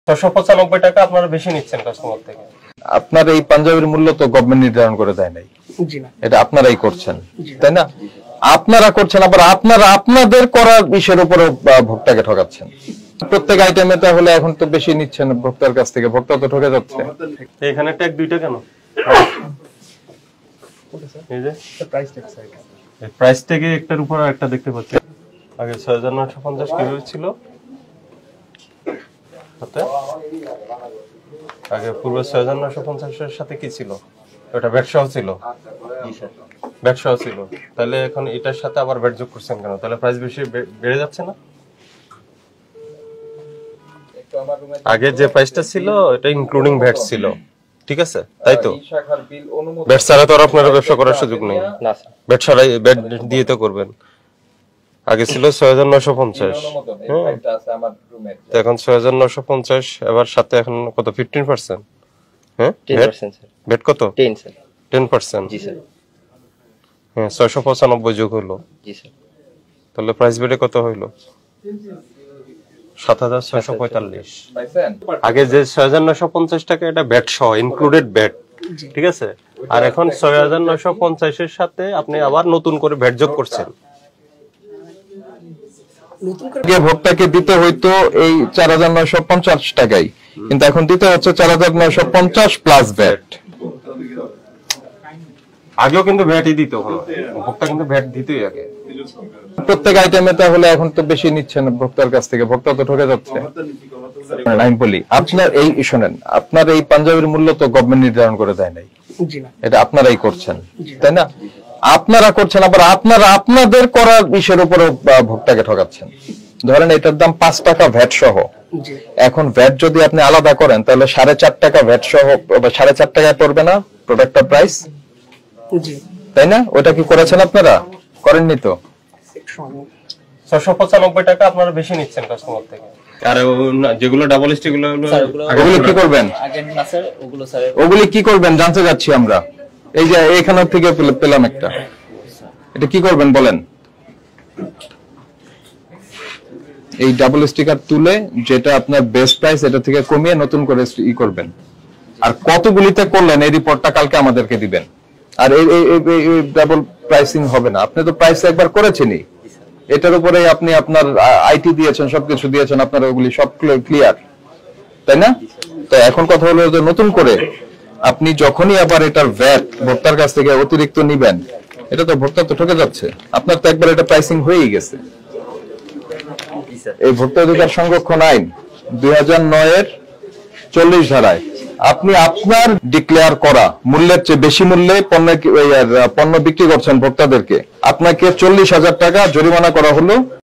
695 টাকা আপনারা বেশি নিচ্ছেন কাস্টমার থেকে। আপনার এই পাঞ্জাবির মূল্য তো গভর্নমেন্ট নির্ধারণ করে দেয় নাই, এটা আপনারাই করছেন, তাই না? আপনারা করছেন, আবার আপনারা আপনাদের করার বিষয়ের উপর ভোক্তাকে ঠকাচ্ছেন। প্রত্যেক আইটেমে তাহলে এখন তো বেশি নিচ্ছেন ভোক্তার কাছ থেকে, ভোক্তা তো ঠকে যাচ্ছে। এখানে ট্যাগ দুইটা কেন? এই যে প্রাইস ট্যাগে একটার উপর একটা দেখতে পাচ্ছি। আগে 6950 কিভাবে ছিল? আগে পূর্বে 6950 এর সাথে কি ছিল? ওটা ভ্যাট সহ ছিল। ভ্যাট সহ ছিল। তাহলে এখন এটার সাথে আবার ভ্যাট যোগ করছেন কেন? তাহলে প্রাইস বেশি বেড়ে যাচ্ছে না? আগে যে প্রাইসটা ছিল এটা ইনক্লুডিং ভ্যাট ছিল, ঠিক আছে? তাই তো ভ্যাট ছাড়া তো আর আপনার ব্যবসা করার সুযোগ নেই। ভ্যাট ছাড়াই ভ্যাট দিয়ে তো করবেন। আগে ছিল 6950, এখন 6950, এবার সাথে এখন কত 15%? হ্যাঁ 10% স্যার। ভ্যাট কত? 10 স্যার। 10%? জি স্যার। হ্যাঁ 695 যোগ হলো। জি স্যার। তাহলে প্রাইস বেড়ে কত হইলো? 7645। আগে যে 6950 টাকা এটা ভ্যাট সহ ইনক্লুডেড ভ্যাট, ঠিক আছে? আর এখন 6950 এর সাথে আপনি আবার নতুন করে ভ্যাট যোগ করছেন। ভোক্তাকে দিতে হইতো এই 4950 টাকাই, কিন্তু এখন দিতে হচ্ছে 4950 প্লাস ভ্যাট। আগেও কিন্তু ভ্যাটই দিত, ভোক্তা কিন্তু ভ্যাট দিতই আগে। প্রত্যেক আইটেমে তাহলে এখন তো বেশি নিচ্ছেন ভোক্তার কাছ থেকে, ভোক্তা তো ঠকে যাচ্ছে। আমি বলি আপনার এই শোনেন, আপনার এই পাঞ্জাবির মূল্য তো গভর্নমেন্ট নির্ধারণ করে দেয় নাই, এটা আপনারাই করছেন, তাই না? আপনারা করছেন, আবার আপনারা আপনাদের করার বিষয়ের উপর ভোক্তাকে ঠকাচ্ছেন। ধরেন এটার দাম 5 টাকা ভ্যাট সহ, এখন ভ্যাট যদি আপনি আলাদা করেন তাহলে 4.5 টাকা ভ্যাট সহ 4.5 টাকায় পড়বে না প্রোডাক্টটার প্রাইস, তাই না? ওটা কি করেছেন আপনারা? করেননি তো। 695 টাকা আপনারা বেশি নিচ্ছেন কাস্টমার থেকে। আর যেগুলো ডাবল স্টিক গুলো ওগুলো কি করবেন? ওগুলো কি করবেন জানতে যাচ্ছি আমরা। এই যে এখান থেকে পেলাম একটা, এটা কি করবেন বলেন? এই ডাবল স্টিকার তুলে যেটা আপনার বেস্ট প্রাইস এটা থেকে কমিয়ে নতুন করে ই করবেন। আর কতগুলিতে করলেন এই রিপোর্টটা কালকে আমাদেরকে দিবেন। আর এই ডাবল প্রাইসিং হবে না, আপনি তো প্রাইস একবার করেছেনই, এটার উপরে আপনি আপনার আইটি দিয়েছেন, সবকিছু দিয়েছেন, আপনার ওগুলি সব ক্লিয়ার, তাই না? তো এখন কথা হলো যে নতুন করে আপনি যখনই আবার এটার ভ্যাট ভোক্তার কাছ থেকে অতিরিক্ত নিবেন, এটা তো ভোক্তা তো ঠকে যাচ্ছে। আপনার তো একবার এটা প্রাইসিং হয়েই গেছে। এই ভোক্তা অধিকার সংরক্ষণ আইন 2009 এর 40 ধারায় আপনি আপনার ডিক্লেয়ার করা মূল্যের চেয়ে বেশি মূল্যে পণ্য বিক্রি করছেন ভোক্তাদেরকে, আপনাকে 40,000 টাকা জরিমানা করা হলো।